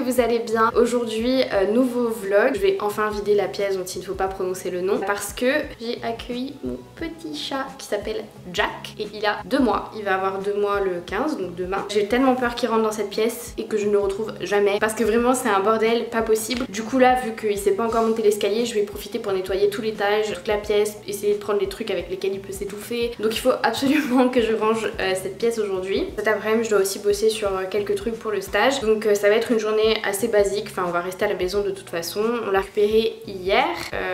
vous allez bien. Aujourd'hui, nouveau vlog. Je vais enfin vider la pièce dont il ne faut pas prononcer le nom parce que j'ai accueilli mon petit chat qui s'appelle Jack et il a 2 mois. Il va avoir 2 mois le 15, donc demain. J'ai tellement peur qu'il rentre dans cette pièce et que je ne le retrouve jamais parce que vraiment c'est un bordel pas possible. Du coup là, vu qu'il sait pas encore monter l'escalier, je vais profiter pour nettoyer tout l'étage, toute la pièce, essayer de prendre les trucs avec lesquels il peut s'étouffer. Donc il faut absolument que je range cette pièce aujourd'hui. Cet après-midi, je dois aussi bosser sur quelques trucs pour le stage. Donc ça va être une journée assez basique. Enfin, on va rester à la maison de toute façon. On l'a récupéré hier,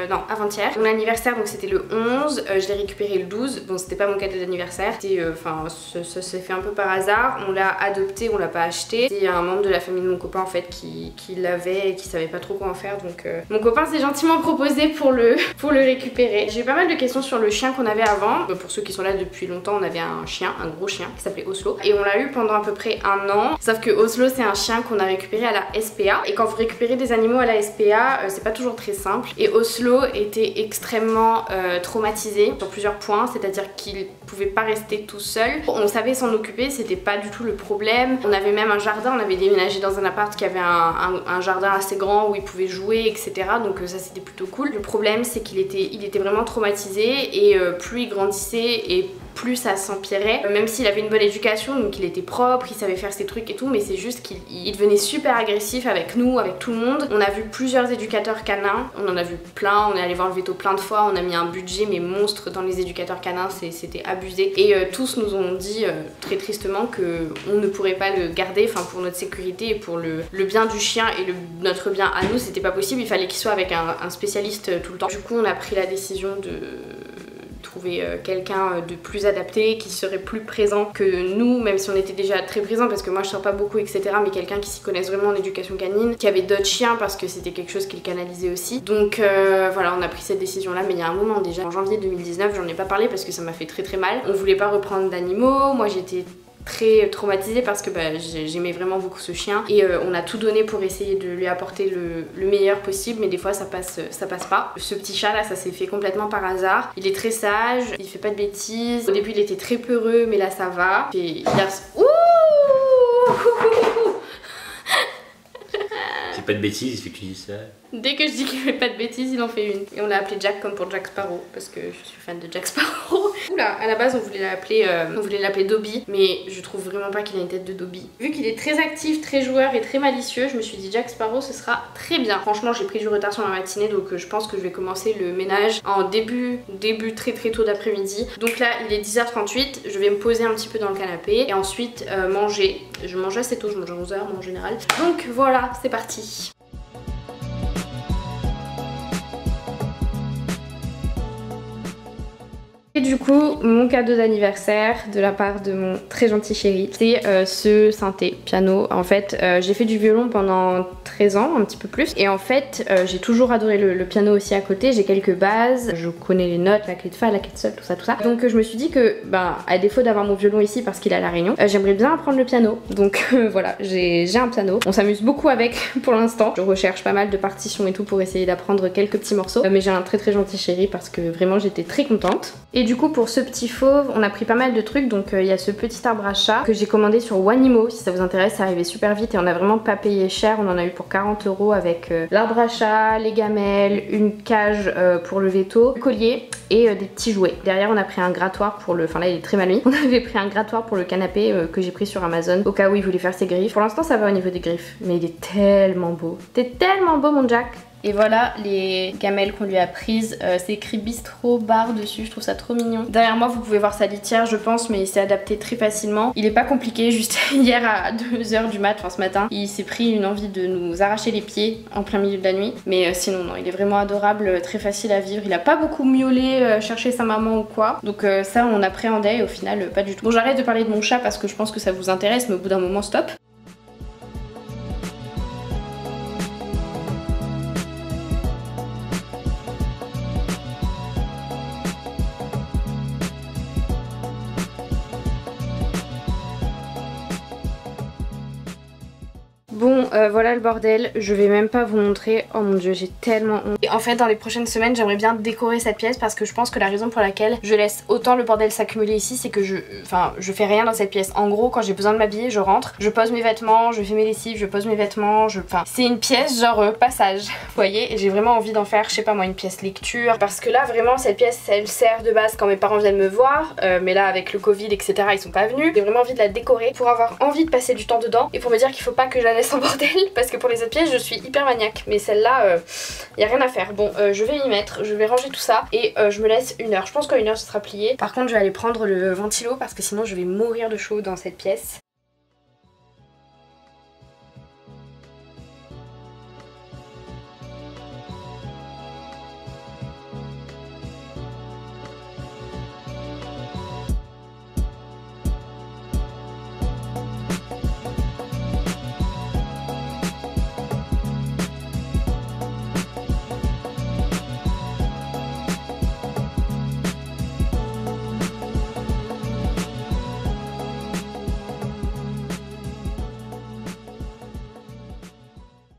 non, avant-hier. Mon anniversaire, donc c'était le 11. Je l'ai récupéré le 12. Bon, c'était pas mon cadeau d'anniversaire. C'était, enfin, ça s'est fait un peu par hasard. On l'a adopté, on l'a pas acheté. Il y a un membre de la famille de mon copain en fait qui l'avait et qui savait pas trop quoi en faire. Donc mon copain s'est gentiment proposé pour le récupérer. J'ai eu pas mal de questions sur le chien qu'on avait avant. Pour ceux qui sont là depuis longtemps, on avait un chien, un gros chien qui s'appelait Oslo. Et on l'a eu pendant à peu près 1 an. Sauf que Oslo, c'est un chien qu'on a récupéré à la SPA. Et quand vous récupérez des animaux à la SPA, c'est pas toujours très simple. Et Oslo était extrêmement traumatisé sur plusieurs points. C'est-à-dire qu'il pouvait pas rester tout seul. On savait s'en occuper, c'était pas du tout le problème. On avait même un jardin, on avait déménagé dans un appart qui avait un jardin assez grand où il pouvait jouer, etc. Donc ça c'était plutôt cool. Le problème c'est qu'il était vraiment traumatisé et plus il grandissait et plus ça s'empirait, même s'il avait une bonne éducation, donc il était propre, il savait faire ses trucs et tout, mais c'est juste qu'il devenait super agressif avec nous, avec tout le monde. On a vu plusieurs éducateurs canins, on en a vu plein, on est allé voir le veto plein de fois, on a mis un budget mais monstre dans les éducateurs canins, c'était abusé. Et tous nous ont dit très tristement qu'on ne pourrait pas le garder, enfin pour notre sécurité et pour le bien du chien et notre bien à nous, c'était pas possible, il fallait qu'il soit avec un spécialiste tout le temps. Du coup on a pris la décision de trouver quelqu'un de plus adapté, qui serait plus présent que nous, même si on était déjà très présent parce que moi je sors pas beaucoup etc, mais quelqu'un qui s'y connaisse vraiment en éducation canine, qui avait d'autres chiens parce que c'était quelque chose qu'il canalisait aussi. Donc voilà, on a pris cette décision là, mais il y a un moment déjà, en janvier 2019, j'en ai pas parlé parce que ça m'a fait très mal. On voulait pas reprendre d'animaux, moi j'étais très traumatisée parce que j'aimais vraiment beaucoup ce chien et on a tout donné pour essayer de lui apporter le meilleur possible, mais des fois ça passe pas. Ce petit chat là, ça s'est fait complètement par hasard. Il est très sage, il fait pas de bêtises. Au début il était très peureux, mais là ça va. Et il a... C'est pas de bêtises, il fait que tu dis ça. Dès que je dis qu'il fait pas de bêtises, il en fait une. Et on l'a appelé Jack comme pour Jack Sparrow parce que je suis fan de Jack Sparrow. Oula, à la base on voulait l'appeler Dobby, mais je trouve vraiment pas qu'il a une tête de Dobby. Vu qu'il est très actif, très joueur et très malicieux, je me suis dit Jack Sparrow ce sera très bien. Franchement j'ai pris du retard sur la matinée, donc je pense que je vais commencer le ménage en début très tôt d'après-midi. Donc là il est 10h38, je vais me poser un petit peu dans le canapé et ensuite manger. Je mange assez tôt, je mange à 11h moi en général. Donc voilà, c'est parti. Et du coup, mon cadeau d'anniversaire de la part de mon très gentil chéri, c'est ce synthé piano. En fait, j'ai fait du violon pendant 13 ans, un petit peu plus. Et en fait, j'ai toujours adoré le piano aussi à côté. J'ai quelques bases, je connais les notes, la clé de fa, la clé de sol, tout ça. Donc je me suis dit que, à défaut d'avoir mon violon ici parce qu'il est à La Réunion, j'aimerais bien apprendre le piano. Donc voilà, j'ai un piano. On s'amuse beaucoup avec pour l'instant. Je recherche pas mal de partitions et tout pour essayer d'apprendre quelques petits morceaux. Mais j'ai un très gentil chéri parce que vraiment j'étais très contente. Et du coup pour ce petit fauve, on a pris pas mal de trucs. Donc il y a ce petit arbre à chat que j'ai commandé sur Wanimo. Si ça vous intéresse, c'est arrivé super vite et on a vraiment pas payé cher. On en a eu pour 40 € avec l'arbre à chat, les gamelles, une cage pour le veto, le collier et des petits jouets. Derrière on a pris un grattoir pour le... Enfin là il est très mal mis. On avait pris un grattoir pour le canapé que j'ai pris sur Amazon au cas où il voulait faire ses griffes. Pour l'instant ça va au niveau des griffes, mais il est tellement beau. T'es tellement beau mon Jack. Et voilà les gamelles qu'on lui a prises, c'est écrit Bistro Bar dessus, je trouve ça trop mignon. Derrière moi vous pouvez voir sa litière je pense, mais il s'est adapté très facilement. Il est pas compliqué, juste hier à 2h du mat, enfin ce matin, il s'est pris une envie de nous arracher les pieds en plein milieu de la nuit. Mais sinon non, il est vraiment adorable, très facile à vivre, il a pas beaucoup miaulé, cherché sa maman ou quoi. Donc ça on appréhendait et au final pas du tout. Bon j'arrête de parler de mon chat parce que je pense que ça vous intéresse, mais au bout d'un moment stop. Bon, voilà le bordel, je vais même pas vous montrer. Oh mon dieu, j'ai tellement honte. Et en fait dans les prochaines semaines j'aimerais bien décorer cette pièce parce que je pense que la raison pour laquelle je laisse autant le bordel s'accumuler ici, c'est que je fais rien dans cette pièce. En gros, quand j'ai besoin de m'habiller, je rentre, je pose mes vêtements, je fais mes lessives, je pose mes vêtements, enfin c'est une pièce genre passage, vous voyez, et j'ai vraiment envie d'en faire, je sais pas moi, une pièce lecture, parce que là vraiment cette pièce elle sert de base quand mes parents viennent me voir, mais là avec le Covid etc ils sont pas venus. J'ai vraiment envie de la décorer pour avoir envie de passer du temps dedans et pour me dire qu'il faut pas que je la laisse en bordel parce que pour les autres pièces je suis hyper maniaque, mais celle-là y a rien à faire. Bon je vais y mettre, je vais ranger tout ça et je me laisse 1 heure, je pense qu'en 1 heure ce sera plié. Par contre je vais aller prendre le ventilo parce que sinon je vais mourir de chaud dans cette pièce.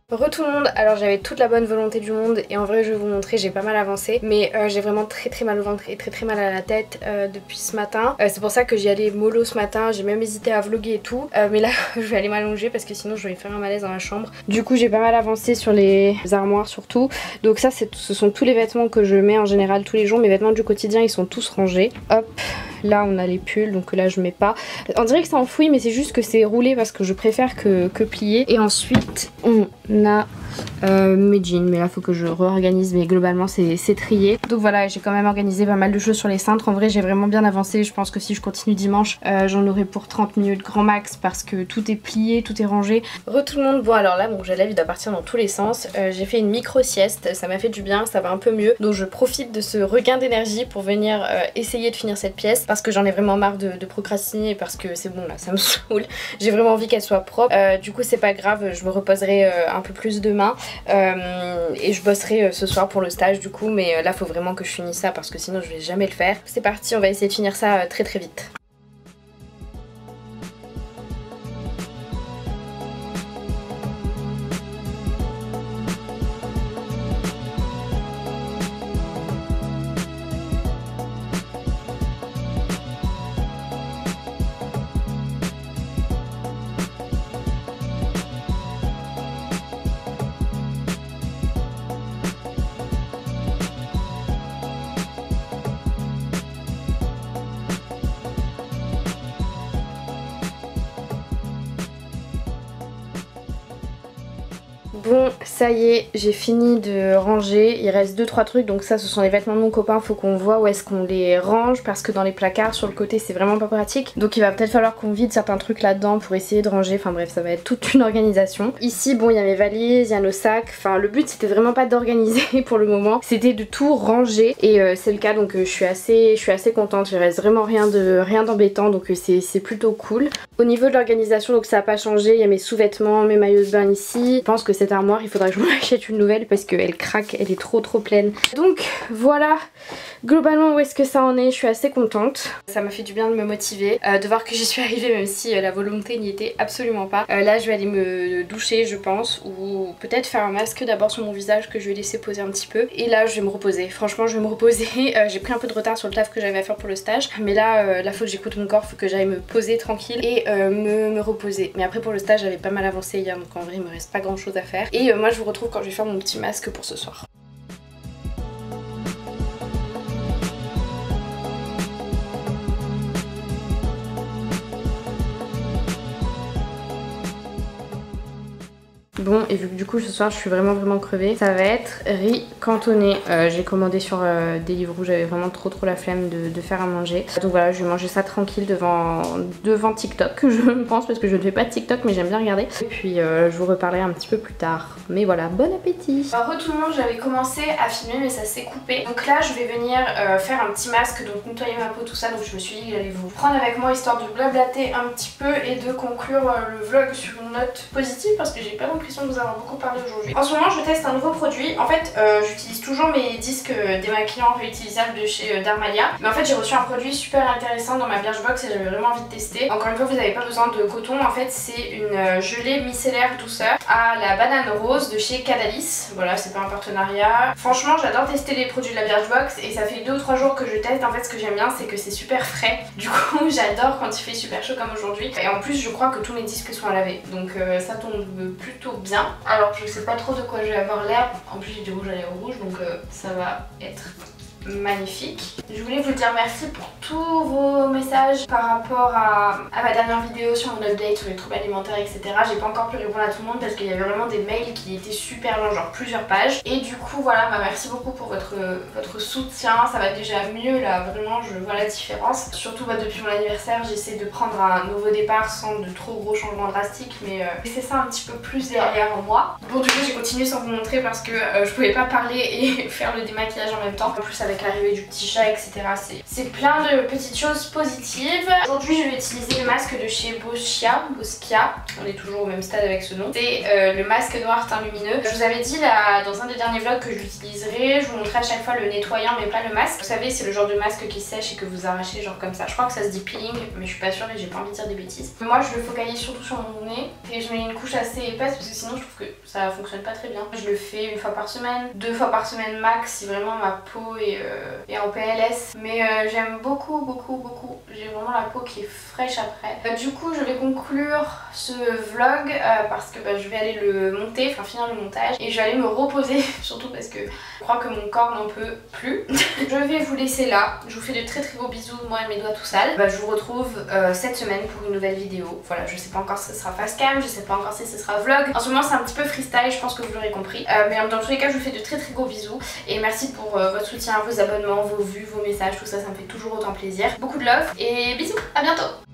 Re tout le monde, alors j'avais toute la bonne volonté du monde et en vrai je vais vous montrer, j'ai pas mal avancé mais j'ai vraiment très mal au ventre et très mal à la tête depuis ce matin. C'est pour ça que j'y allais mollo ce matin, j'ai même hésité à vlogger et tout mais là je vais aller m'allonger parce que sinon je vais faire un malaise dans la chambre. Du coup j'ai pas mal avancé sur les armoires surtout, donc ça ce sont tous les vêtements que je mets en général tous les jours, mes vêtements du quotidien ils sont tous rangés. Hop, là on a les pulls donc là je mets pas, on dirait que c'est enfoui mais c'est juste que c'est roulé parce que je préfère que plier. Et ensuite on a mes jeans, mais là faut que je réorganise, mais globalement c'est trié. Donc voilà, j'ai quand même organisé pas mal de choses sur les cintres. En vrai j'ai vraiment bien avancé, je pense que si je continue dimanche j'en aurai pour 30 minutes grand max parce que tout est plié, tout est rangé. Re tout le monde, bon alors là mon gel à lèvres doit partir dans tous les sens. J'ai fait une micro sieste, ça m'a fait du bien, ça va un peu mieux, donc je profite de ce regain d'énergie pour venir essayer de finir cette pièce parce que j'en ai vraiment marre de procrastiner, parce que c'est bon là, ça me saoule, j'ai vraiment envie qu'elle soit propre. Du coup c'est pas grave, je me reposerai un peu plus demain et je bosserai ce soir pour le stage du coup, mais là faut vraiment que je finisse ça parce que sinon je vais jamais le faire. C'est parti, on va essayer de finir ça très vite. Bon ça y est, j'ai fini de ranger, il reste 2-3 trucs, donc ça ce sont les vêtements de mon copain, faut qu'on voit où est-ce qu'on les range parce que dans les placards sur le côté c'est vraiment pas pratique, donc il va peut-être falloir qu'on vide certains trucs là-dedans pour essayer de ranger, enfin bref ça va être toute une organisation. Ici bon il y a mes valises, il y a nos sacs, enfin le but c'était vraiment pas d'organiser pour le moment, c'était de tout ranger et c'est le cas, donc je suis assez contente, il reste vraiment rien d'embêtant, donc c'est plutôt cool. Au niveau de l'organisation donc ça a pas changé, il y a mes sous-vêtements, mes maillots de bain ici, je pense que cette armoire il faudra que je m'en achète une nouvelle parce qu'elle craque, elle est trop pleine. Donc voilà globalement où est-ce que ça en est, je suis assez contente. Ça m'a fait du bien de me motiver, de voir que j'y suis arrivée même si la volonté n'y était absolument pas. Là je vais aller me doucher je pense, ou peut-être faire un masque d'abord sur mon visage que je vais laisser poser un petit peu. Et là je vais me reposer, franchement je vais me reposer. J'ai pris un peu de retard sur le taf que j'avais à faire pour le stage, mais là faut que j'écoute mon corps, faut que j'aille me poser tranquille et me reposer. Mais après pour le stage j'avais pas mal avancé hier, donc en vrai il me reste pas grand chose à faire. Et moi je vous retrouve quand je vais faire mon petit masque pour ce soir. Bon, et vu que du coup ce soir je suis vraiment crevée, ça va être riz cantonné. J'ai commandé sur Deliveroo, j'avais vraiment trop la flemme de faire à manger. Donc voilà, je vais manger ça tranquille devant TikTok, je pense, parce que je ne fais pas de TikTok mais j'aime bien regarder. Et puis je vous reparlerai un petit peu plus tard. Mais voilà, bon appétit. Alors tout le monde, j'avais commencé à filmer mais ça s'est coupé. Donc là je vais venir faire un petit masque, donc nettoyer ma peau, tout ça. Donc je me suis dit que j'allais vous prendre avec moi histoire de blablater un petit peu et de conclure le vlog sur une note positive parce que j'ai pas l'impression de vous avoir beaucoup parlé aujourd'hui. En ce moment je teste un nouveau produit. En fait j'utilise toujours mes disques démaquillants réutilisables de chez Darmalia. Mais en fait j'ai reçu un produit super intéressant dans ma Birchbox et j'avais vraiment envie de tester. Encore une fois vous n'avez pas besoin de coton. En fait c'est une gelée micellaire douceur à la banane rose de chez Cadalis. Voilà, c'est pas un partenariat. Franchement j'adore tester les produits de la Birchbox et ça fait 2 ou 3 jours que je teste. En fait ce que j'aime bien c'est que c'est super frais. Du coup j'adore quand il fait super chaud comme aujourd'hui. Et en plus je crois que tous mes disques sont à laver. Donc ça tombe plutôt bien. Alors je sais pas trop de quoi je vais avoir l'air. En plus j'ai du rouge à lèvres rouge donc ça va être magnifique. Je voulais vous dire merci pour tous vos messages par rapport à ma dernière vidéo sur mon update sur les troubles alimentaires, etc. J'ai pas encore pu répondre à tout le monde parce qu'il y avait vraiment des mails qui étaient super longs, genre plusieurs pages. Et du coup voilà, merci beaucoup pour votre soutien. Ça va déjà mieux là, vraiment je vois la différence. Surtout depuis mon anniversaire, j'essaie de prendre un nouveau départ sans de trop gros changements drastiques, mais c'est ça un petit peu plus derrière moi. Bon du coup j'ai continué sans vous montrer parce que je pouvais pas parler et faire le démaquillage en même temps. En plus avec l'arrivée du petit chat, etc. C'est plein de petites choses positives. Aujourd'hui je vais utiliser le masque de chez Boscia, on est toujours au même stade avec ce nom. C'est le masque noir teint lumineux. Je vous avais dit là dans un des derniers vlogs que je l'utiliserai, je vous montrerai à chaque fois le nettoyant mais pas le masque. Vous savez c'est le genre de masque qui sèche et que vous arrachez genre comme ça. Je crois que ça se dit peeling mais je suis pas sûre et j'ai pas envie de dire des bêtises. Mais moi je le focalise surtout sur mon nez et je mets une couche assez épaisse parce que sinon je trouve que ça fonctionne pas très bien. Je le fais 1 fois par semaine, 2 fois par semaine max si vraiment ma peau est en PLS. Mais j'aime beaucoup. J'ai vraiment la peau qui est fraîche après. Du coup je vais conclure ce vlog parce que je vais aller le monter, enfin finir le montage et je vais aller me reposer surtout parce que je crois que mon corps n'en peut plus. Je vais vous laisser là. Je vous fais de très gros bisous, moi et mes doigts tout sales. Je vous retrouve cette semaine pour une nouvelle vidéo. Voilà, je sais pas encore si ce sera face cam, je sais pas encore si ce sera vlog. En ce moment c'est un petit peu freestyle, je pense que vous l'aurez compris. Mais dans tous les cas je vous fais de très gros bisous et merci pour votre soutien, vos abonnements, vos vues, vos messages, tout ça, ça me fait toujours autant plaisir. Beaucoup de love et bisous, à bientôt.